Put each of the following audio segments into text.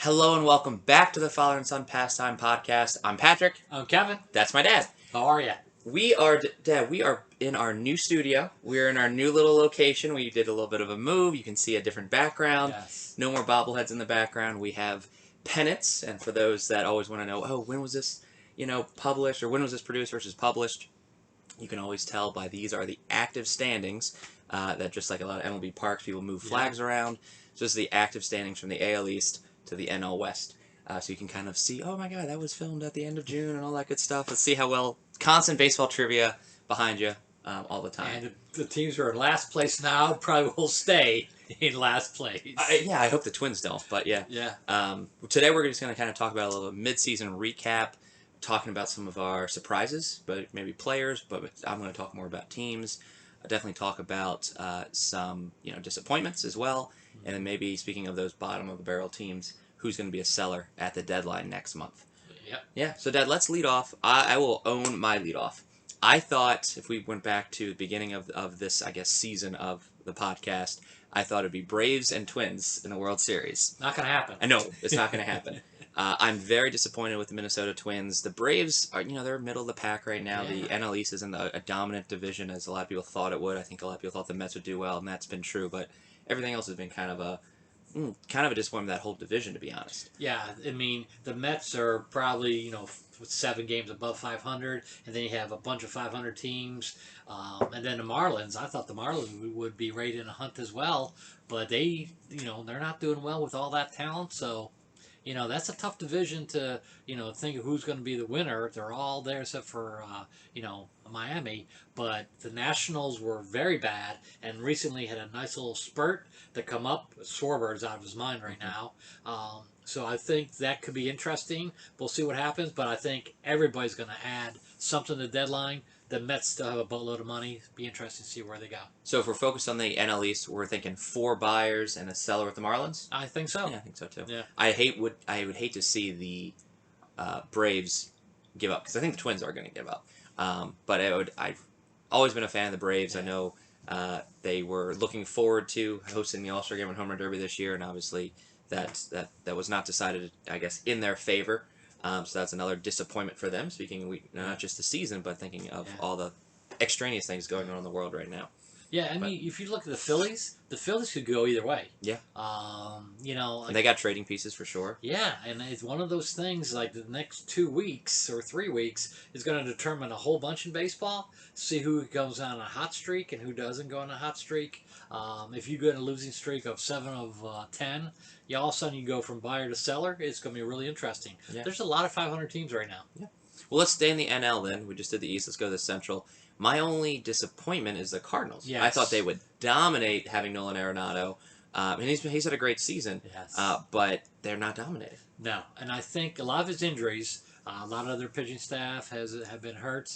Hello and welcome back to the Father and Son Pastime podcast. I'm Patrick. I'm Kevin. That's my dad. How are you? Dad, we are in our new studio. We're in our new little location. We did a little bit of a move. You can see a different background. Yes. No more bobbleheads in the background. We have pennants, and for those that always want to know, when was this, published, or when was this produced versus published, you can always tell by these are the active standings. That just like a lot of MLB parks, people move flags around. So this is the active standings from the AL East to the NL West. So you can kind of see, oh my God, that was filmed at the end of June and all that good stuff. Let's see how well, constant baseball trivia behind you all the time. And the teams who are in last place now probably will stay in last place. I hope the Twins don't, but yeah. Yeah. Today we're just going to kind of talk about a little mid-season recap, talking about some of our surprises, but maybe players, but I'm going to talk more about teams. I'll definitely talk about some disappointments as well, and then maybe speaking of those bottom of the barrel teams, who's going to be a seller at the deadline next month. Yep. Yeah, so Dad, let's lead off. I will own my lead off. I thought if we went back to the beginning of this, I guess, season of the podcast, I thought it'd be Braves and Twins in the World Series. Not going to happen. I know, it's not going to happen. I'm very disappointed with the Minnesota Twins. The Braves are, they're middle of the pack right now. Yeah. The NL East isn't a dominant division as a lot of people thought it would. I think a lot of people thought the Mets would do well, and that's been true. But everything else has been kind of a disappointment, that whole division, to be honest. Yeah, I mean, the Mets are probably, 7 games above 500, and then you have a bunch of 500 teams. And then the Marlins, I thought the Marlins would be right in a hunt as well, but they, they're not doing well with all that talent, so... that's a tough division to, think of who's going to be the winner. They're all there except for, Miami. But the Nationals were very bad and recently had a nice little spurt to come up. Schwarber's out of his mind right now. So I think that could be interesting. We'll see what happens. But I think everybody's going to add something to the deadline. The Mets still have a boatload of money. Be interesting to see where they go. So if we're focused on the NL East, we're thinking 4 buyers and a seller with the Marlins? I think so. Yeah, I think so too. Yeah. I would hate to see the Braves give up, because I think the Twins are going to give up. But I've always been a fan of the Braves. Yeah. I know they were looking forward to hosting the All-Star Game and Home Run Derby this year, and obviously that was not decided, I guess, in their favor. So that's another disappointment for them, speaking not just the season, but thinking of all the extraneous things going on in the world right now. Yeah, I mean, if you look at the Phillies could go either way. Yeah. And they got trading pieces for sure. Yeah, and it's one of those things, like the next 2 weeks or 3 weeks is going to determine a whole bunch in baseball. See who goes on a hot streak and who doesn't go on a hot streak. If you go on a losing streak of 7 of 10, all of a sudden you go from buyer to seller. It's going to be really interesting. Yeah. There's a lot of 500 teams right now. Yeah. Well, let's stay in the NL then. We just did the East. Let's go to the Central. My only disappointment is the Cardinals. Yes. I thought they would dominate having Nolan Arenado. And he's had a great season. Yes. But they're not dominating. No, and I think a lot of his injuries, a lot of their pitching staff have been hurt.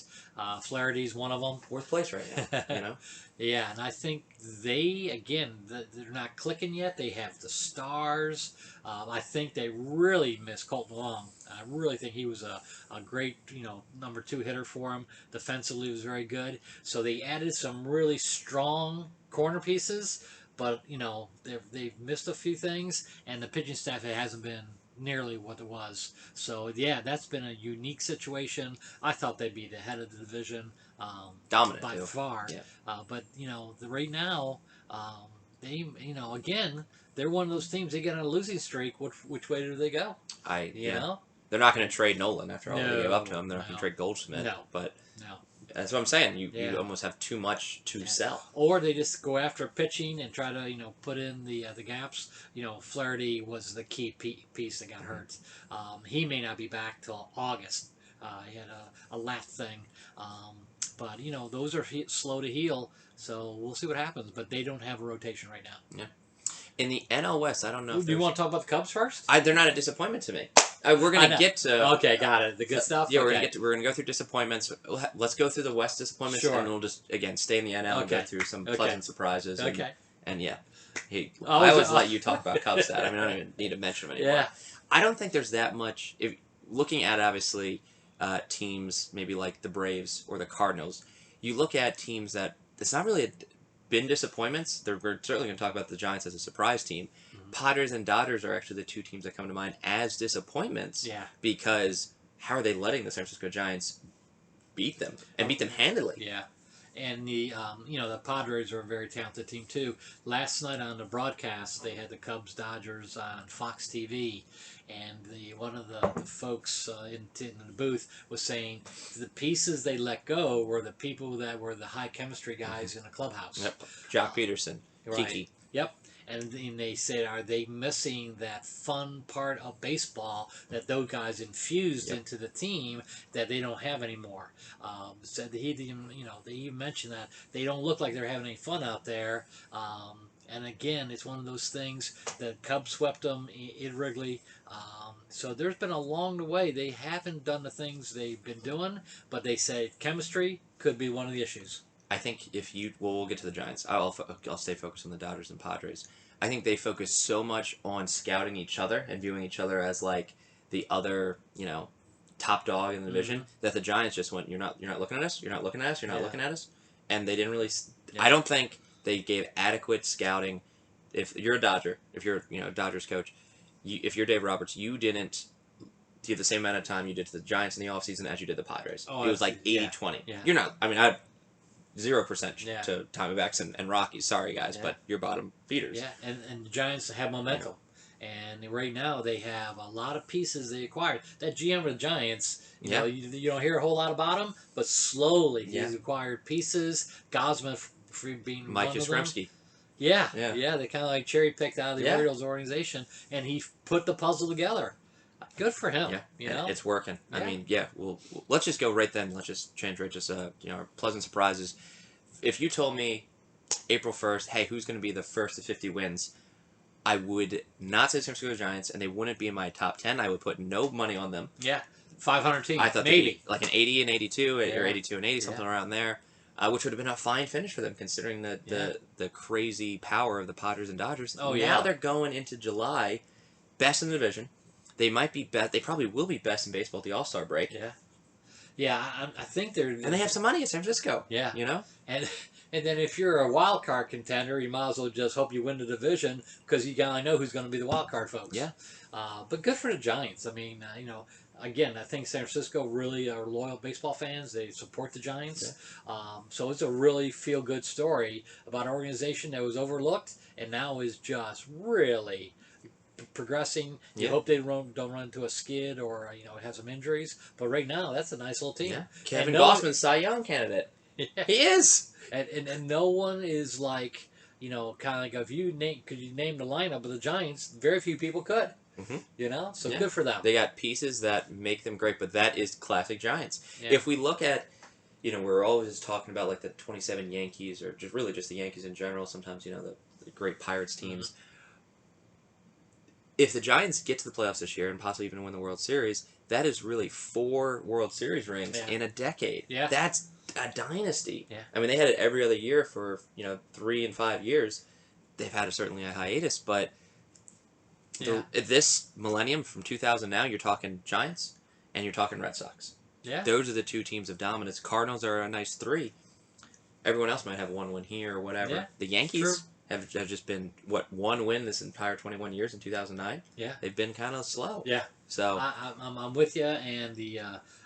Flaherty's one of them. 4th place right now, Yeah, and I think they're not clicking yet. They have the stars. I think they really miss Colton Wong. I really think he was a great, number 2 hitter for him. Defensively was very good. So they added some really strong corner pieces, but, they've missed a few things, and the pitching staff, it hasn't been nearly what it was. So, yeah, that's been a unique situation. I thought they'd be the head of the division. Dominant by too. far. Yeah. But, right now, they, again, they're one of those teams, they get on a losing streak. Which way do they go? You know? They're not going to trade Nolan after all they gave up to him. They're not going No. to trade Goldschmidt. No. But No. that's what I'm saying. You Yeah. almost have too much to sell. Or they just go after pitching and try to, put in the gaps. Flaherty was the key piece that got hurt. He may not be back till August. He had a lat thing. But, those are slow to heal, so we'll see what happens. But they don't have a rotation right now. Yeah. In the NL West, I don't know. Do you want to talk about the Cubs first? They're not a disappointment to me. We're gonna get to. Okay, got it. The good stuff. Yeah, okay. we're gonna go through disappointments. Let's go through the West disappointments, Sure. and we'll just again stay in the NL and go Okay. through some Okay. pleasant surprises. And, Okay. And yeah, I Oh, always is it- let you talk about Cubs. That I mean, I don't even need to mention them anymore. Yeah. I don't think there's that much. If looking at obviously teams maybe like the Braves or the Cardinals, you look at teams that it's not really been disappointments. We're certainly going to talk about the Giants as a surprise team, Padres and Dodgers are actually the two teams that come to mind as disappointments. Yeah. Because how are they letting the San Francisco Giants beat them and beat them handily? Yeah. And the Padres are a very talented team too. Last night on the broadcast, they had the Cubs Dodgers on Fox TV, and one of the folks in the booth was saying the pieces they let go were the people that were the high chemistry guys in the clubhouse. Yep. Jock Peterson, Right. Kiki. Yep. And then they said, are they missing that fun part of baseball that those guys infused into the team that they don't have anymore? Said that they even mentioned that they don't look like they're having any fun out there. And again, it's one of those things. The Cubs swept them in Wrigley. So there's been along the way they haven't done the things they've been doing, but they say chemistry could be one of the issues. I think we'll get to the Giants. I'll stay focused on the Dodgers and Padres. I think they focus so much on scouting each other and viewing each other as like the other, top dog in the division that the Giants just went, you're not looking at us, you're not looking at us, you're not looking at us, and they didn't really. I don't think they gave adequate scouting. If you're a Dodger, if you're Dodgers coach, if you're Dave Roberts, you didn't give the same amount of time you did to the Giants in the offseason as you did the Padres. It was like 80-20. Yeah. You're not. I mean, I 0% to Diamondbacks and Rockies. Sorry, guys, but you're bottom feeders. Yeah, and the Giants have momentum. And right now they have a lot of pieces they acquired. That GM of the Giants, you don't hear a whole lot about him, but slowly he's acquired pieces. Gosman for being Mike one of them. Yastrzemski. Yeah. They kind of like cherry picked out of the Orioles organization, and he put the puzzle together. Good for him. Yeah, it's working. Yeah. I mean, we'll let's just go right then. Let's just change right. Just our pleasant surprises. If you told me April 1st, hey, who's going to be the first to 50 wins? I would not say San Francisco Giants, and they wouldn't be in my top 10. I would put no money on them. Yeah, 500 teams. I thought maybe like an 80 and 82, or 82 and 80, something around there, which would have been a fine finish for them considering the crazy power of the Padres and Dodgers. Oh now they're going into July, best in the division. They might be best. They probably will be best in baseball at the All-Star break. I think they're. And they have some money at San Francisco. And then if you're a wild card contender, you might as well just hope you win the division because you gotta know who's going to be the wild card folks. But good for the Giants. I mean, again, I think San Francisco really are loyal baseball fans. They support the Giants. So it's a really feel-good story about an organization that was overlooked and now is just really progressing. You hope they don't run into a skid or have some injuries. But right now, that's a nice little team. Kevin Gausman, Cy Young candidate. He is. And no one is like, kind of like could you name the lineup of the Giants? Very few people could. So good for them. They got pieces that make them great, but that is classic Giants. If we look at, we're always talking about like the 27 Yankees or just really just the Yankees in general. Sometimes, the great Pirates teams. If the Giants get to the playoffs this year and possibly even win the World Series, that is really 4 World Series rings in a decade. That's a dynasty. I mean, they had it every other year for 3 and 5 years. They've had certainly a hiatus, but this millennium from 2000 now, you're talking Giants and you're talking Red Sox. Those are the 2 teams of dominance. Cardinals are a nice 3. Everyone else might have 1 win here or whatever. The Yankees have just been 1 win this entire 21 years in 2009. They've been kind of slow. So I'm with you, and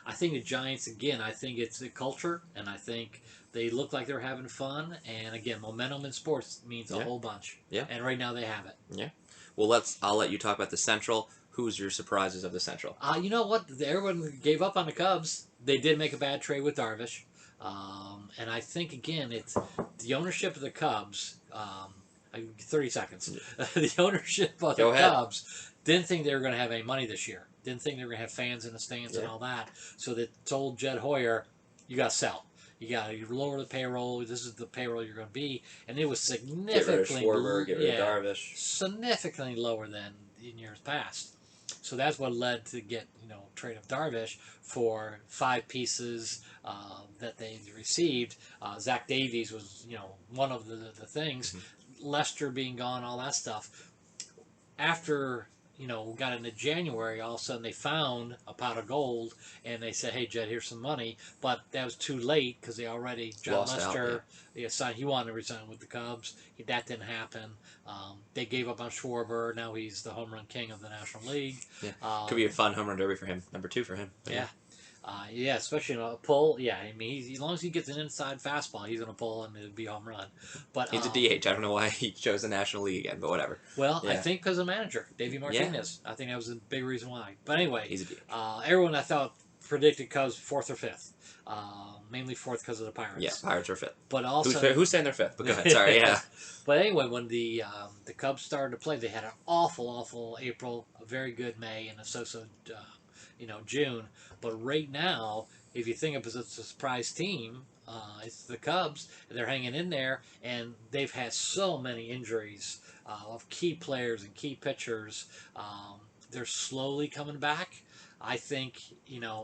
I think the Giants again. I think it's the culture, and I think they look like they're having fun. And again, momentum in sports means a whole bunch. And right now they have it. Well, I'll let you talk about the Central. Who's your surprises of the Central? You know what? Everyone gave up on the Cubs. They did make a bad trade with Darvish. And I think, again, it's the ownership of the Cubs. 30 seconds. The ownership of the Cubs didn't think they were going to have any money this year. Didn't think they were going to have fans in the stands and all that. So they told Jed Hoyer, you got to sell. You got to lower the payroll. This is the payroll you're going to be. And it was significantly, get rid of Schwarber, get rid of Darvish. Significantly lower than in years past. So that's what led to trade of Darvish for 5 pieces that they received. Zach Davies was one of the things. Lester being gone, all that stuff. After got into January, all of a sudden they found a pot of gold, and they said, "Hey, Jed, here's some money." But that was too late because they already John Lost out, Lester, he wanted to resign with the Cubs. That didn't happen. They gave up on Schwarber. Now he's the home run king of the National League. yeah. Could be a fun home run derby for him. Number 2 for him. Yeah. Yeah, especially in a pull. Yeah, I mean, as long as he gets an inside fastball, he's going to pull and it'll be a home run. But He's a DH. I don't know why he chose the National League again, but whatever. well, I Yeah. think because of the manager, Davey Martinez. I think that was a big reason why. But anyway, He's a DH. everyone I thought predicted Cubs 4th or 5th. Mainly 4th because of the Pirates. Yeah, Pirates are 5th. But also, Who's saying they're 5th? But go ahead. Sorry, yeah. But anyway, when the Cubs started to play, they had an awful April, a very good May, and a so-so June. But right now, if you think of it as a surprise team, it's the Cubs. They're hanging in there, and they've had so many injuries of key players and key pitchers. They're slowly coming back. I think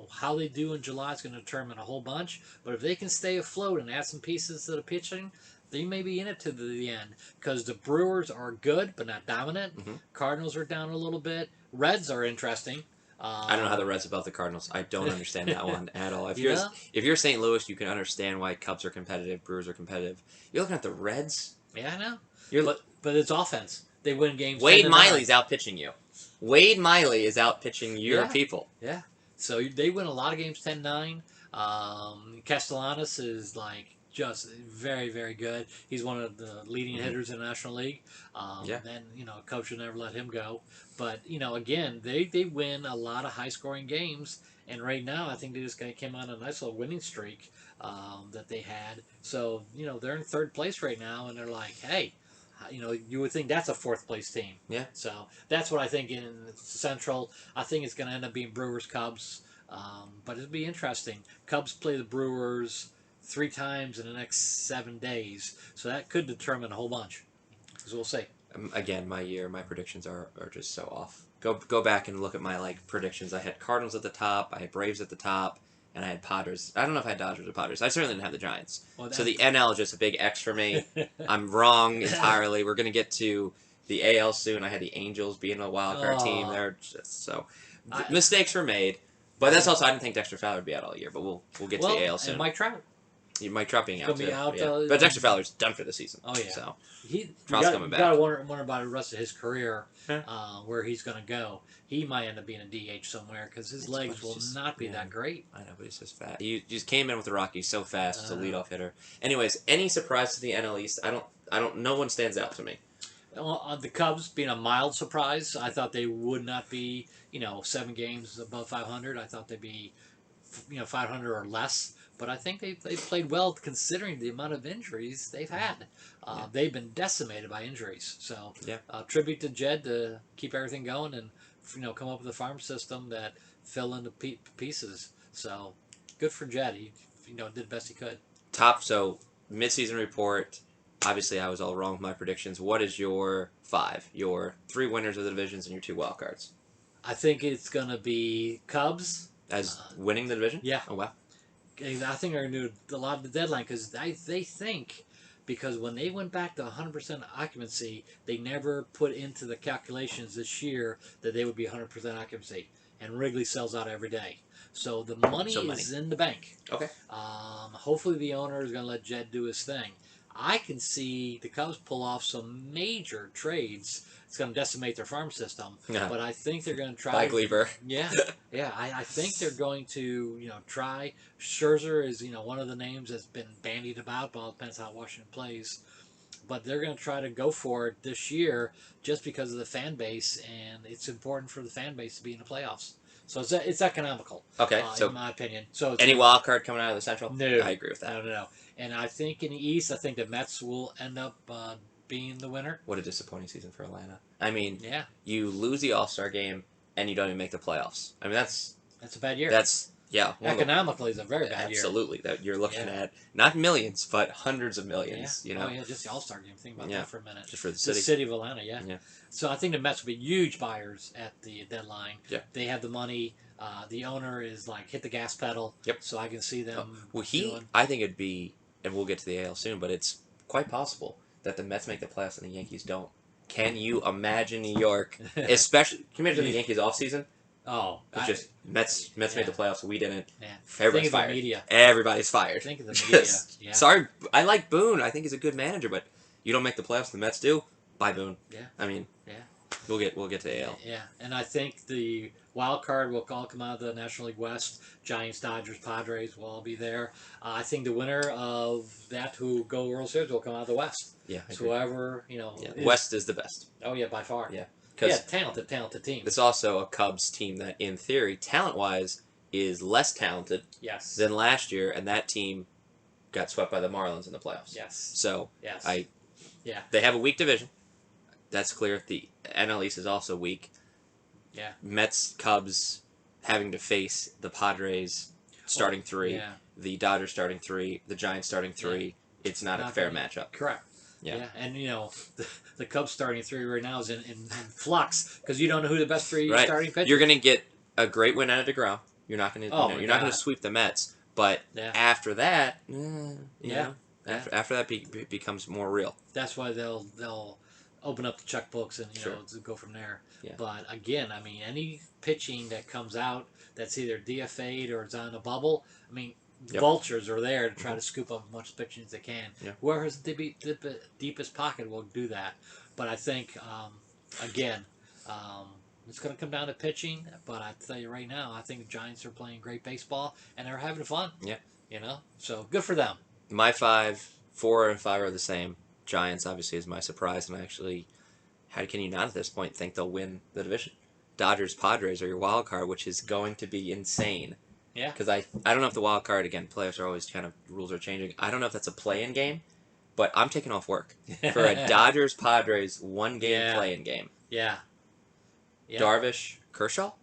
how they do in July is going to determine a whole bunch. But if they can stay afloat and add some pieces to the pitching, they may be in it to the end. Because the Brewers are good but not dominant. Mm-hmm. Cardinals are down a little bit. Reds are interesting. I don't know how the Reds above the Cardinals. I don't understand that one at all. If Yeah. you're St. Louis, you can understand why Cubs are competitive, Brewers are competitive. You're looking at the Reds. Yeah, I know. You're But it's offense. They win games. Wade 10-9. Miley's out pitching you. Wade Miley is out pitching your Yeah. people. Yeah. So they win a lot of games 10-9. Castellanos is just very, very good. He's one of the leading hitters in the National League. Yeah. And, coach should never let him go. But, again, they win a lot of high-scoring games. And right now, I think they just came on a nice little winning streak that they had. So, they're in 3rd place right now, and they're like, hey, you would think that's a 4th place team. Yeah. So that's what I think in Central. I think it's going to end up being Brewers Cubs. But it'll be interesting. Cubs play the Brewers 3 times in the next 7 days, so that could determine a whole bunch. So we'll see. Again, my predictions are just so off. Go back and look at my predictions. I had Cardinals at the top. I had Braves at the top. And I had Padres. I don't know if I had Dodgers or Padres. I certainly didn't have the Giants. Well, so the NL is just a big X for me. I'm wrong entirely. We're going to get to the AL soon. I had the Angels being a wild card team. They're just mistakes were made. But that's also, I didn't think Dexter Fowler would be out all year. But we'll get to the AL soon. And Mike Trout. Mike Trout being out, Be out, yeah. But Dexter Fowler's done for the season. Oh, yeah. So Trout's coming back. You got to wonder about the rest of his career, Huh? where he's going to go. He might end up being a DH somewhere because his legs will not be that great. I know, but he's just fast. He just came in with the Rockies so fast as a leadoff hitter. Anyways, any surprise to the NL East? I don't. No one stands out to me. The Cubs being a mild surprise. I thought they would not be, 7 games above 500. I thought they'd be, 500 or less. But I think they played well considering the amount of injuries they've had. They've been decimated by injuries. So tribute to Jed to keep everything going and come up with a farm system that fill in the pieces. So good for Jed. He did the best he could. So midseason report. Obviously, I was all wrong with my predictions. What is your 5? Your 3 winners of the divisions and your 2 wild cards? I think it's going to be Cubs. As winning the division? Yeah. Oh, wow. I think they're going to do a lot of the deadline because they think, because when they went back to 100% occupancy, they never put into the calculations this year that they would be 100% occupancy. And Wrigley sells out every day. So the money is in the bank. Okay. Hopefully the owner is going to let Jed do his thing. I can see the Cubs pull off some major trades. It's going to decimate their farm system, but I think they're going to try. By Gleaver. Yeah. I think they're going to, try. Scherzer is, one of the names that's been bandied about. Well, it depends how Washington plays, but they're going to try to go for it this year just because of the fan base, and it's important for the fan base to be in the playoffs. So it's economical. Okay, so in my opinion. So any wild card coming out of the Central? No, I agree with that. No. And I think in the East, I think the Mets will end up being the winner. What a disappointing season for Atlanta. I mean, Yeah, you lose the All-Star game and you don't even make the playoffs. I mean, that's a bad year. one of the- Economically, it's a very bad year. absolutely. That you're looking at not millions, but hundreds of millions. Oh yeah, just the All-Star game. Think about that for a minute. Just for the The city. city of Atlanta, yeah. Yeah. So I think the Mets will be huge buyers at the deadline. Yeah. They have the money. The owner is hit the gas pedal. Yep. So I can see them. I think it'd be, and we'll get to the AL soon, but it's quite possible that the Mets make the playoffs and the Yankees don't. Can you imagine New York? Especially, can you imagine the Yankees off season? Oh, It's just Mets made the playoffs. We didn't. Yeah. Everybody's Think of the fired. media. Everybody's fired. Think of the media. Yeah. Sorry, I like Boone. I think he's a good manager, but you don't make the playoffs. The Mets do. Bye, Boone. Yeah. I mean, yeah. We'll get to AL. Yeah, and I think the wild card will all come out of the National League West. Giants, Dodgers, Padres will all be there. I think the winner of that who go World Series will come out of the West. Yeah, I So agree. whoever West is the best. Oh yeah, by far. Yeah, Yeah, talented team. It's also a Cubs team that, in theory, talent-wise, is less talented Yes. than last year, and that team got swept by the Marlins in the playoffs. Yes. So Yes. They have a weak division. That's clear. The NL East is also weak. Yeah. Mets, Cubs having to face the Padres starting three, the Dodgers starting three, the Giants starting three. Yeah. It's not a fair matchup. Correct. Yeah. And the Cubs starting three right now is in flux because you don't know who the best three starting pitchers. You're going to get a great win out of DeGrom. You're not going to you're not going to sweep the Mets, but after that, after that becomes more real. That's why they'll open up the checkbooks and go from there. Yeah. But again, I mean, any pitching that comes out that's either DFA'd or it's on a bubble, I mean, vultures are there to try to scoop up as much pitching as they can. Yeah. Whoever has the deepest pocket will do that. But I think, again, it's going to come down to pitching. But I tell you right now, I think the Giants are playing great baseball and they're having fun. Yeah. So good for them. My 4 and 5 are the same. Giants obviously is my surprise, and actually, how can you not at this point think they'll win the division? Dodgers, Padres are your wild card, which is going to be insane. Yeah. Because I don't know if the wild card, again, playoffs are always kind of, rules are changing. I don't know if that's a play-in game, but I'm taking off work for a Dodgers, Padres 1-game play-in game. Yeah. Darvish, Kershaw?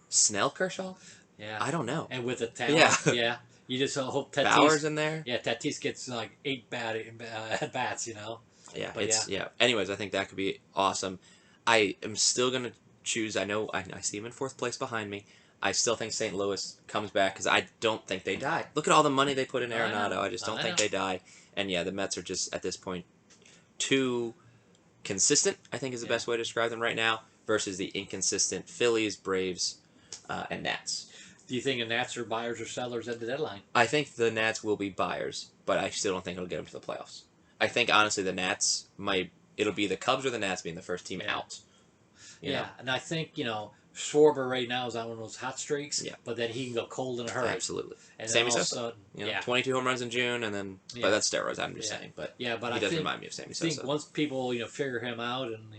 Snell, Kershaw? Yeah. I don't know. And with the talent. Yeah. You just hope Tatis... Bauer's in there? Yeah, Tatis gets like 8 at-bats, Yeah, Anyways, I think that could be awesome. I am still going to choose... I know I see him in 4th place behind me. I still think St. Louis comes back because I don't think they die. Look at all the money they put in Arenado. I just don't think they die. And yeah, the Mets are just, at this point, too consistent, I think is the best way to describe them right now, versus the inconsistent Phillies, Braves, and Nats. Do you think the Nats are buyers or sellers at the deadline? I think the Nats will be buyers, but I still don't think it'll get them to the playoffs. I think, honestly, the Nats it'll be the Cubs or the Nats being the first team out. You know? And I think, Schwarber right now is on one of those hot streaks, but then he can go cold in a hurry. Absolutely. And Sammy Sosa. 22 home runs in June, and then, but that's steroids, I'm just saying. But he does remind me of Sammy Sosa. I think once people, figure him out and,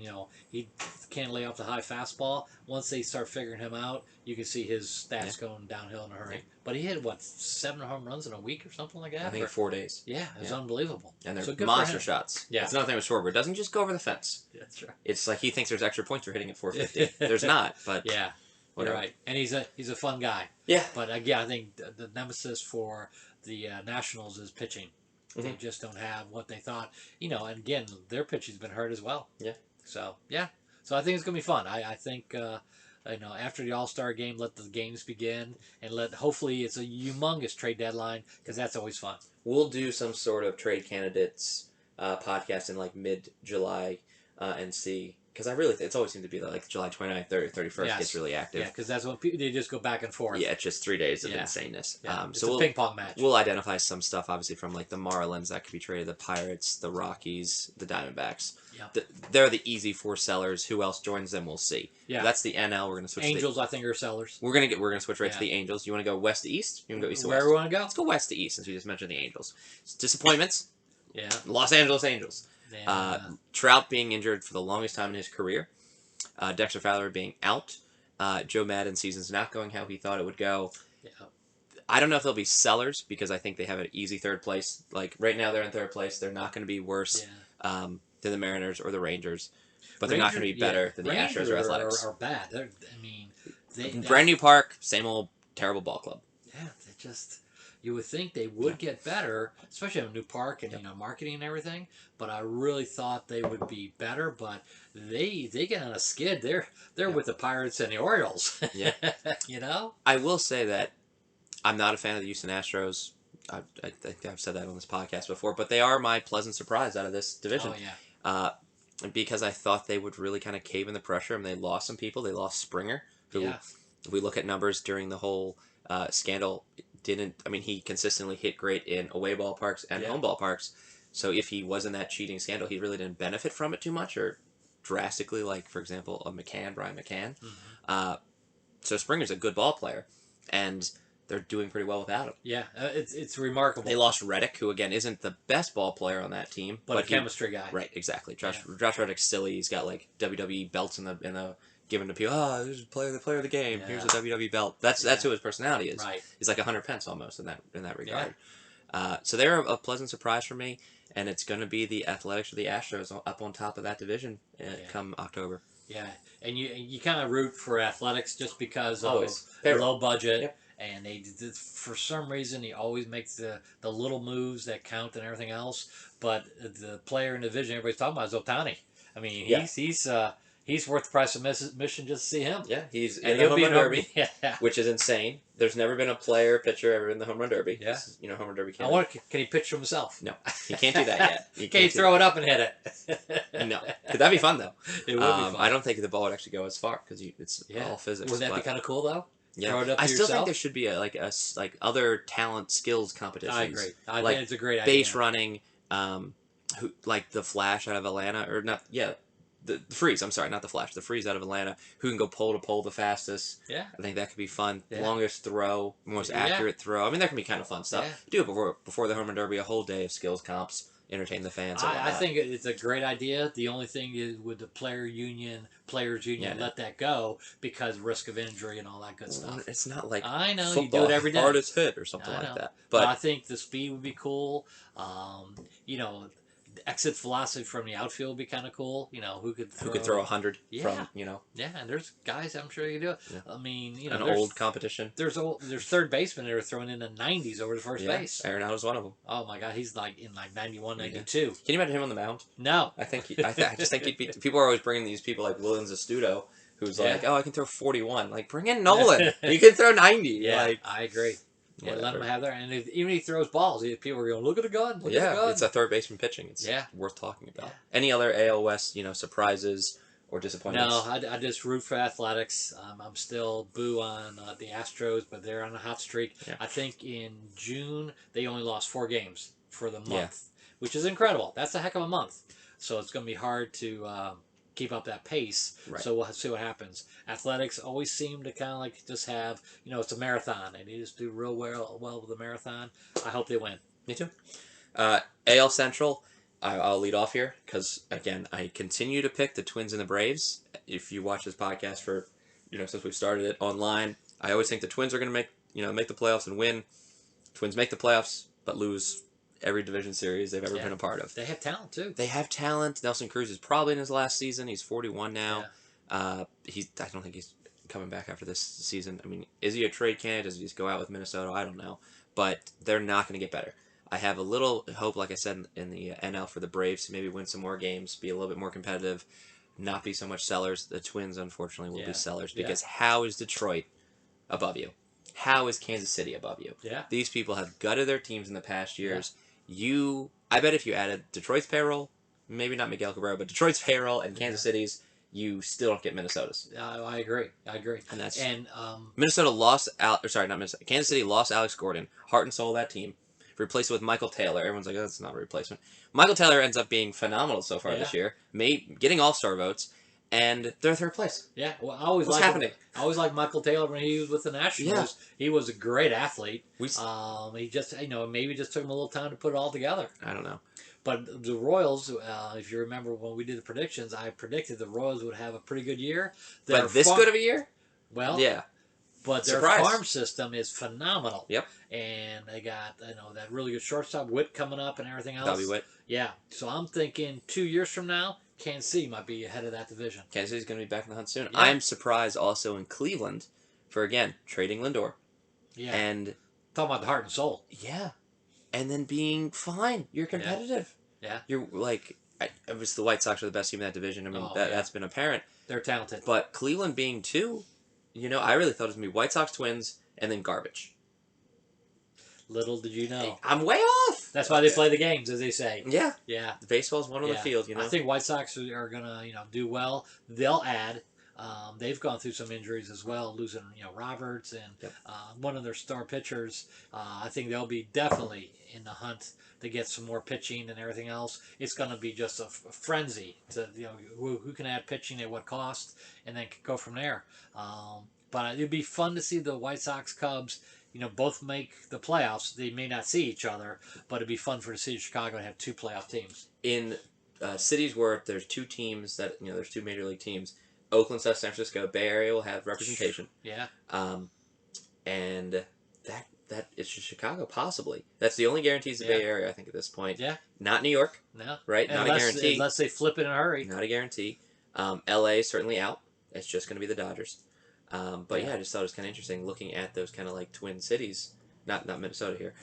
he can't lay off the high fastball, once they start figuring him out, you can see his stats going downhill in a hurry. But he hit, 7 home runs in a week or something like that? I think 4 days. Yeah, it was unbelievable. And they're monster shots. Yeah. It's another thing with Schwarber. It doesn't just go over the fence. That's right. It's like he thinks there's extra points for hitting at 450. There's not, but... Yeah. Whatever. You're right. And he's a fun guy. Yeah. But again, I think the nemesis for the Nationals is pitching. They just don't have what they thought. And again, their pitching's been hurt as well. Yeah. So, yeah. So I think it's going to be fun. I think, after the All-Star game, let the games begin and hopefully it's a humongous trade deadline because that's always fun. We'll do some sort of trade candidates podcast in like mid-July and see. Because it's always seemed to be like July 29th, 30th, 31st gets really active. Yeah, because that's when they just go back and forth. Yeah, it's just 3 days of insaneness. Yeah. It's a ping-pong match. We'll identify some stuff, obviously, from like the Marlins that could be traded, the Pirates, the Rockies, the Diamondbacks. Yeah. They're the easy 4 sellers. Who else joins them, we'll see. Yeah. That's the NL. We're going to switch Angels, I think, are sellers. We're gonna switch right to the Angels. You want to go west to east? You want to go east to west? Where we want to go? Let's go west to east, since we just mentioned the Angels. Disappointments. Yeah. Los Angeles Angels. Trout being injured for the longest time in his career. Dexter Fowler being out. Joe Maddon's season's not going how he thought it would go. Yeah. I don't know if they'll be sellers because I think they have an easy 3rd place. Like right now they're in 3rd place. They're not going to be worse than the Mariners or the Rangers. But they're not going to be better than the Astros or Athletics. Are bad. Brand new park, same old terrible ball club. Yeah, they just... You would think they would get better, especially in a new park and marketing and everything. But I really thought they would be better. But they get on a skid. They're with the Pirates and the Orioles. Yeah, I will say that I'm not a fan of the Houston Astros. I think I've said that on this podcast before. But they are my pleasant surprise out of this division. Oh yeah. because I thought they would really kind of cave in the pressure, and they lost some people. They lost Springer, who, Yeah. if we look at numbers during the whole scandal, didn't. I mean, he consistently hit great in away ballparks and Yeah. home ballparks. So if he was in that cheating scandal, he really didn't benefit from it too much, or drastically, like for example, Brian McCann. Hmm. Uh, so Springer's a good ball player, and they're doing pretty well without him. Yeah, it's remarkable. They lost Reddick, who again isn't the best ball player on that team, but a chemistry guy. Right, exactly. Josh Reddick's silly. He's got like WWE belts in the given to people. Oh, here's the player of the game. Yeah. Here's a WWE belt. That's who his personality is. Right. He's like 100 Pence almost in that regard. So they're a pleasant surprise for me, and it's going to be the Athletics or the Astros up on top of that division come October. Yeah, and you kind of root for Athletics just because Always. of the low budget. Yep. And for some reason, he always makes the little moves that count and everything else. But the player in the division everybody's talking about is Ohtani. I mean, he's worth the price of admission just to see him. Yeah, he's and in the home run derby, yeah. which is insane. There's never been a pitcher ever in the home run derby. Yeah. Home run derby. Can he pitch for himself? No, he can't do that yet. Can he throw it up and hit it? No, that'd be fun though. It would be fun. I don't think the ball would actually go as far because it's all physics. Wouldn't that be kind of cool though? Yeah, throw it up I still yourself? think there should be a other talent skills competitions. I agree. I like think it's a great idea. Base running, who like the Flash out of Atlanta or not? Yeah, the Freeze. I'm sorry, not the Flash. The Freeze out of Atlanta, who can go pole to pole the fastest. Yeah, I think that could be fun. Yeah. Longest throw, most accurate throw. I mean, that can be kind of fun stuff. Yeah. Do it before the home run derby. A whole day of skills comps, entertain the fans. I think it's a great idea. The only thing is with the players union, let that go because risk of injury and all that good stuff. It's not like I know football, you do it every day. Hardest hit or something like that. But I think the speed would be cool. The exit velocity from the outfield would be kind of cool. Who could throw 100 from Yeah, and there's guys I'm sure you can do it. Yeah. I mean, an old competition. There's third basemen that are throwing in the 90s over the first base. Arenado's one of them. Oh my God, he's like in 91, 92. Can you imagine him on the mound? No, I just think he'd be. People are always bringing these people like Williams Astudo, who's like, oh, I can throw 41. Like, bring in Nolan. He can throw 90. Yeah, I agree. Yeah, let him have that. And even if he throws balls, people are going, look at the gun. Look at the gun. It's a third baseman pitching. It's worth talking about. Any other AL West, surprises or disappointments? No, I just root for Athletics. I'm still boo on the Astros, but they're on a hot streak. Yeah. I think in June, they only lost 4 games for the month, which is incredible. That's a heck of a month. So it's going to be hard to keep up that pace. Right. So we'll see what happens. Athletics always seem to kind of like just have, it's a marathon, and they just do real well with the marathon. I hope they win. Me too. AL Central, I'll lead off here because, again, I continue to pick the Twins and the Braves. If you watch this podcast for, since we started it online, I always think the Twins are going to make the playoffs and win. Twins make the playoffs, but lose every division series they've ever been a part of. They have talent, too. They have talent. Nelson Cruz is probably in his last season. He's 41 now. Yeah. I don't think he's coming back after this season. I mean, is he a trade candidate? Does he just go out with Minnesota? I don't know. But they're not going to get better. I have a little hope, like I said, in the NL for the Braves to maybe win some more games, be a little bit more competitive, not be so much sellers. The Twins, unfortunately, will be sellers because how is Detroit above you? How is Kansas City above you? Yeah. These people have gutted their teams in the past years. I bet if you added Detroit's payroll, maybe not Miguel Cabrera, but Detroit's payroll and Kansas City's, you still don't get Minnesota's. I agree. And Minnesota lost not Minnesota. Kansas City lost Alex Gordon, heart and soul of that team. Replaced it with Michael Taylor. Everyone's like, oh, that's not a replacement. Michael Taylor ends up being phenomenal so far this year, getting All-Star votes, and they're third place. Yeah, well, I always liked Michael Taylor when he was with the Nationals. Yeah. He was a great athlete. He just, maybe just took him a little time to put it all together. I don't know. But the Royals, if you remember when we did the predictions, I predicted the Royals would have a pretty good year. But this good of a year? Well, yeah. But their farm system is phenomenal. Yep. And they got, that really good shortstop, Witt, coming up and everything else. Bobby Witt. Yeah. So I'm thinking 2 years from now, Kansas City might be ahead of that division. Kansas City's going to be back in the hunt soon. Yeah. I'm surprised also in Cleveland for, again, trading Lindor. Yeah. And talking about the heart and soul. Yeah. And then being fine. You're competitive. Yeah. You're like, obviously the White Sox are the best team in that division. I mean, that's been apparent. They're talented. But Cleveland being 2, I really thought it was going to be White Sox, Twins, and then garbage. Little did you know. I'm way off. That's why they play the games, as they say. Yeah. Yeah. Baseball's one on the Yeah. field, you know. I think White Sox are gonna, do well. They'll add. They've gone through some injuries as well, losing Roberts and Yep. one of their star pitchers. I think they'll be definitely in the hunt to get some more pitching and everything else. It's going to be just a frenzy to who can add pitching at what cost, and then go from there. But it'd be fun to see the White Sox Cubs. Both make the playoffs. They may not see each other, but it'd be fun for the city of Chicago to have two playoff teams. In cities where there's two teams there's two major league teams, Oakland, South San Francisco, Bay Area will have representation. Yeah. And that it's just Chicago, possibly. That's the only guarantees the Bay Area, I think, at this point. Yeah. Not New York. No. Right? Not a guarantee. Unless they flip it in a hurry. Not a guarantee. LA is certainly out. It's just going to be the Dodgers. But I just thought it was kind of interesting looking at those kind of like twin cities. Not Minnesota here.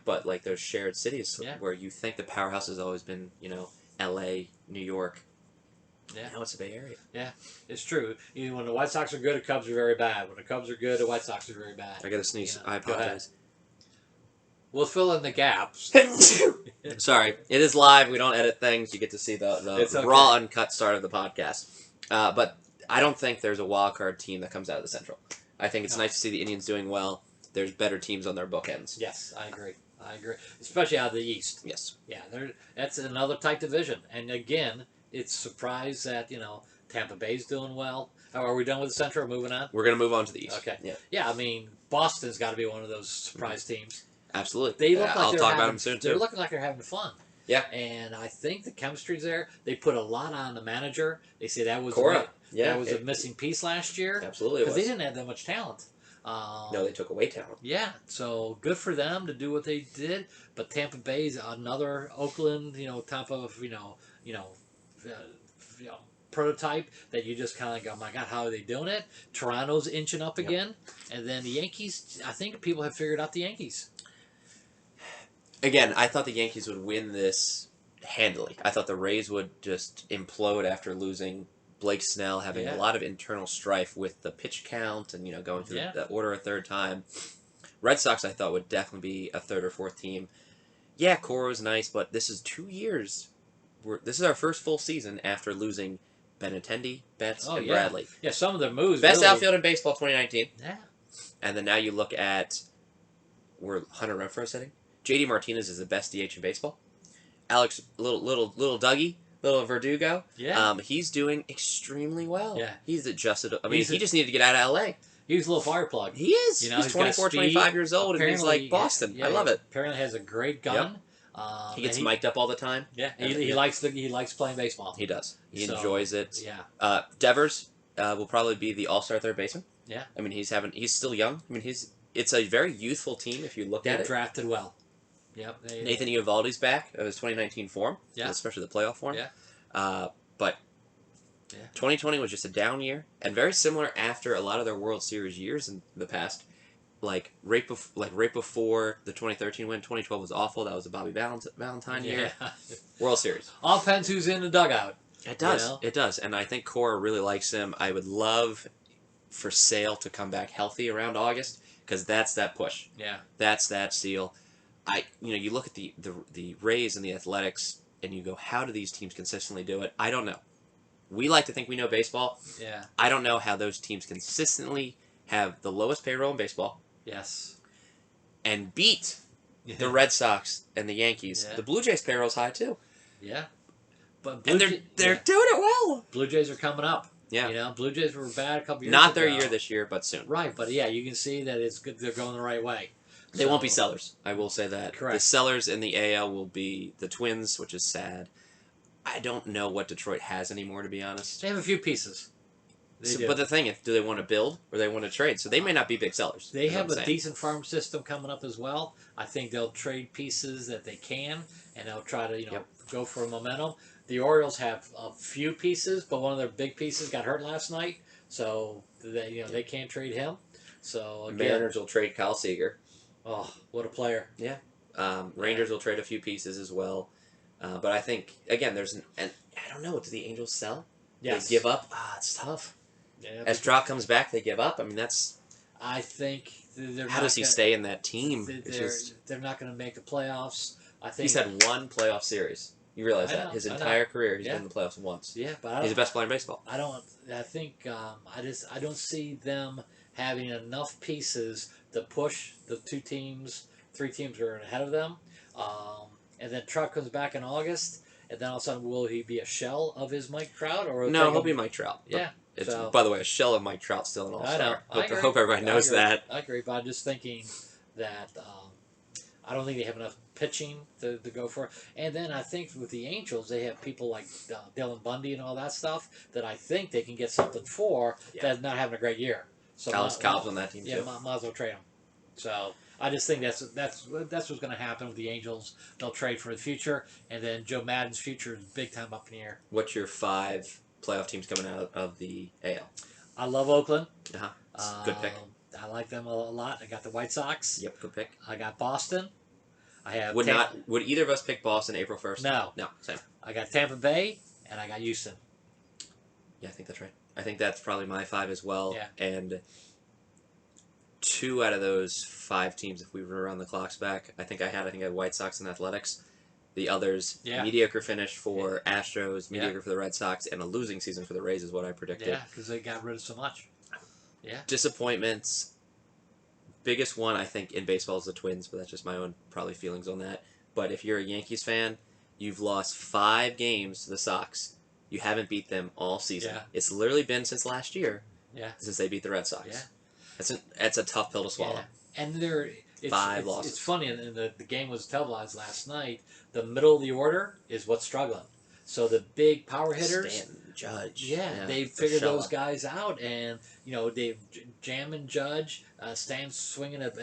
But like those shared cities where you think the powerhouse has always been, LA, New York. Yeah. Now it's the Bay Area. Yeah, it's true. When the White Sox are good, the Cubs are very bad. When the Cubs are good, the White Sox are very bad. I got to sneeze. I apologize. We'll fill in the gaps. Sorry. It is live. We don't edit things. You get to see the raw, uncut start of the podcast. But I don't think there's a wild card team that comes out of the Central. I think it's nice to see the Indians doing well. There's better teams on their bookends. Yes, I agree. Especially out of the East. Yes. Yeah, that's another tight division. And again, it's a surprise that, Tampa Bay's doing well. Are we done with the Central or moving on? We're going to move on to the East. Okay. Yeah. Yeah, I mean, Boston's got to be one of those surprise teams. Absolutely. They look like I'll talk about them soon, too. They're looking like they're having fun. Yeah. And I think the chemistry's there. They put a lot on the manager. They say that was Cora. Yeah. That was a missing piece last year. Absolutely. Because they didn't have that much talent. No, they took away talent. Yeah, so good for them to do what they did. But Tampa Bay's another Oakland, type of prototype that you just kind of go, my God, how are they doing it? Toronto's inching up again, and then the Yankees. I think people have figured out the Yankees. Again, I thought the Yankees would win this handily. I thought the Rays would just implode after losing Blake Snell, having a lot of internal strife with the pitch count and going through the order a third time. Red Sox, I thought, would definitely be a third or fourth team. Yeah, Cora was nice, but this is 2 years. This is our first full season after losing Benintendi, Betts, and Bradley. Yeah, some of their moves. Best outfield in baseball 2019. Yeah. And then now you look at we're Hunter Renfroe setting. JD Martinez is the best DH in baseball. Alex, little Dougie. Little Verdugo. Yeah. He's doing extremely well. Yeah. He's adjusted. I mean, he just needed to get out of LA. He was a little fire plug. He is. He's 24, 25 years old, and he's like Boston. I love it. Apparently has a great gun. Yep. He gets mic'd up all the time. Yeah. He likes playing baseball. He does. He enjoys it. Yeah. Devers will probably be the all-star third baseman. Yeah. I mean, he's still young. I mean, it's a very youthful team if you look at it. They drafted well. Yep. Nathan Eovaldi's back of his 2019 form. Yeah. Especially the playoff form. Yeah. But 2020 was just a down year, and very similar after a lot of their World Series years in the past. Like right before the 2013 win, 2012 was awful. That was a Bobby Valentine year. World Series. All depends who's in the dugout. It does. It does, and I think Cora really likes him. I would love for Sale to come back healthy around August because that's that push. Yeah. That's that seal. You look at the Rays and the Athletics. And you go, how do these teams consistently do it? I don't know. We like to think we know baseball. Yeah. I don't know how those teams consistently have the lowest payroll in baseball. Yes. And beat the Red Sox and the Yankees. Yeah. The Blue Jays payroll's high too. Yeah. But they're doing it well. Blue Jays are coming up. Yeah. Blue Jays were bad a couple years Not ago. their year this year, but soon. Right, but you can see that it's good. They're going the right way. They won't be sellers. I will say that. Correct. The sellers in the AL will be the Twins, which is sad. I don't know what Detroit has anymore, to be honest. They have a few pieces. But the thing is, do they want to build or they want to trade? So they may not be big sellers. They have a decent farm system coming up as well. I think they'll trade pieces that they can, and they'll try to go for momentum. The Orioles have a few pieces, but one of their big pieces got hurt last night, so they can't trade him. So again, Mariners will trade Kyle Seager. Oh, what a player! Yeah. Rangers will trade a few pieces as well. But I think, again, and I don't know, do the Angels sell? Yes. They give up? It's tough. Yeah, As Stroud comes back, they give up. I mean, I think they're How not does he gonna, stay in that team? It's they're just they're not going to make the playoffs. I he's think. had one playoff series. You realize I that know. his I know. entire career he's Yeah. been in the playoffs once. Yeah, but He's the best player in baseball. I don't. I think I don't see them having enough pieces to push the two teams, three teams who are ahead of them. And then Trout comes back in August, and then all of a sudden, will he be a shell of his Mike Trout, or will No, take he'll him? be Mike Trout. But Yeah. it's So by the way a shell of Mike Trout, still an All I know. Star. I agree. Hope everybody knows I agree. that. I agree, but I'm just thinking that I don't think they have enough pitching to go for it. And then I think with the Angels, they have people like Dylan Bundy and all that stuff that I think they can get something for that's not having a great year. So Carlos Cobb's on that team yeah, too. might as well trade him. So I just think that's what's going to happen with the Angels. They'll trade for the future, and then Joe Madden's future is big time up in the air. What's your 5 playoff teams coming out of the AL? I love Oakland. Good pick. I like them a lot. I got the White Sox. Yep, good pick. I got Boston. I have Would either of us pick Boston April 1st? No. No, same. I got Tampa Bay, and I got Houston. Yeah, I think that's right. I think that's probably my 5 as well. Yeah. And 2 out of those 5 teams, if we were around the clocks back, I think I had White Sox and Athletics. The others, mediocre finish for Astros, mediocre for the Red Sox, and a losing season for the Rays is what I predicted. Yeah, because they got rid of so much. Yeah. Disappointments. Biggest one, I think, in baseball is the Twins, but that's just my own probably feelings on that. But if you're a Yankees fan, you've lost 5 games to the Sox. You haven't beat them all season. Yeah. It's literally been since last year since they beat the Red Sox. Yeah. That's a tough pill to swallow. Yeah. And it's 5 losses. It's funny, and the game was televised last night. The middle of the order is what's struggling. So the big power hitters, Stanton, Judge. they figured those guys out, and they jamming Judge, Stan's swinging at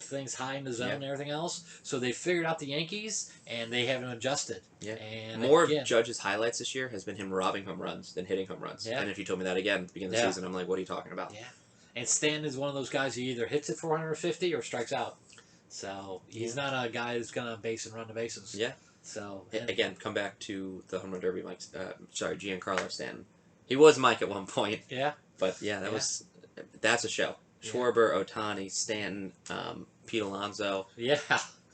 things high in the zone and everything else. So they figured out the Yankees, and they haven't adjusted. Yeah. And More of Judge's highlights this year has been him robbing home runs than hitting home runs. Yeah. And if you told me that again at the beginning of the season, I'm like, what are you talking about? Yeah. And Stan is one of those guys who either hits it 450 or strikes out. So he's not a guy who's gonna base and run the bases. Yeah. So again, come back to the home run derby, Mike. Giancarlo Stanton. He was Mike at one point. Yeah. But that's a show. Schwarber, Ohtani, Stanton, Pete Alonso. Yeah.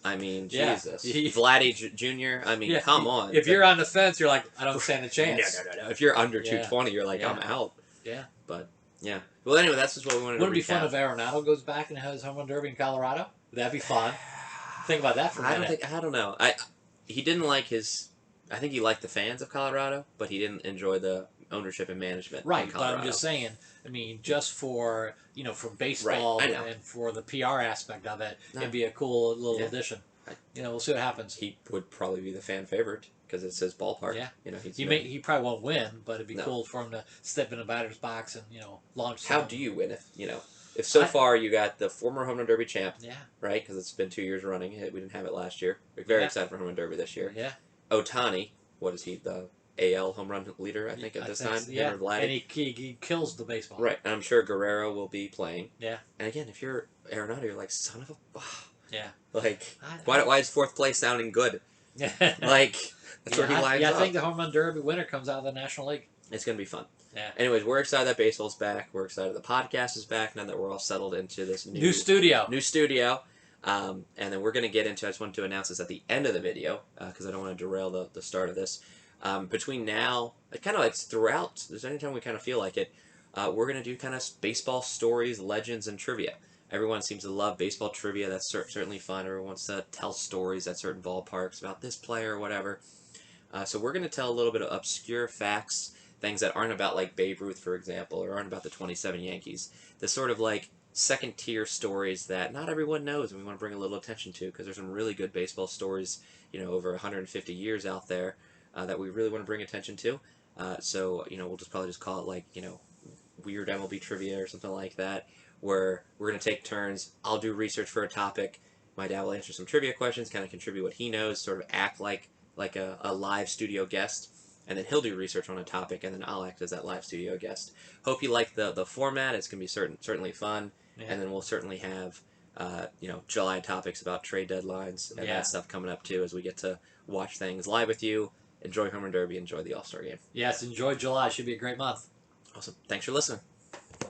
I mean, Jesus. Yeah. Vladdy Jr. I mean, come on. If you're on the fence, you're like, I don't stand a chance. No. If you're under 220, you're like, I'm out. Yeah. But yeah. Well, anyway, that's just what we wanted to recap. Wouldn't it be fun if Arenado goes back and has home run derby in Colorado? Would that be fun? Think about that for a minute. I don't know. He didn't like his. I think he liked the fans of Colorado, but he didn't enjoy the ownership and management. Right, in but Colorado. I'm just saying. I mean, just for for baseball and for the PR aspect of it, it'd be a cool little addition. We'll see what happens. He would probably be the fan favorite because it's his ballpark. Yeah, he probably won't win, but it'd be cool for him to step in the batter's box and launch. How do you win if so far you got the former home run derby champ? Yeah. Right, because it's been 2 years running. We didn't have it last year. We're very excited for home run derby this year. Yeah. Ohtani, what is he? The AL home run leader, I think, at this time. Yeah. And he kills the baseball. Right, and I'm sure Guerrero will be playing. Yeah. And again, if you're Arenado, you're like, son of a. Yeah. Like, why is 4th place sounding good? Like, that's where he lines up. I think the home run derby winner comes out of the National League. It's going to be fun. Yeah. Anyways, we're excited that baseball's back. We're excited the podcast is back now that we're all settled into this new studio. And then we're going to get into, I just wanted to announce this at the end of the video because I don't want to derail the start of this. Between now, kind of like throughout, there's any time we kind of feel like it, we're going to do kind of baseball stories, legends, and trivia. Everyone seems to love baseball trivia. That's certainly fun. Everyone wants to tell stories at certain ballparks about this player or whatever. So we're going to tell a little bit of obscure facts, things that aren't about like Babe Ruth, for example, or aren't about the 27 Yankees. The sort of like second-tier stories that not everyone knows and we want to bring a little attention to because there's some really good baseball stories, over 150 years out there that we really want to bring attention to. So, we'll probably just call it like, weird MLB trivia or something like that, where we're going to take turns. I'll do research for a topic. My dad will answer some trivia questions, kind of contribute what he knows, sort of act like a live studio guest, and then he'll do research on a topic, and then I'll act as that live studio guest. Hope you like the format. It's going to be certainly fun, and then we'll certainly have July topics about trade deadlines and that stuff coming up too as we get to watch things live with you. Enjoy Home Run Derby. Enjoy the All-Star Game. Yes, enjoy July. Should be a great month. Awesome. Thanks for listening.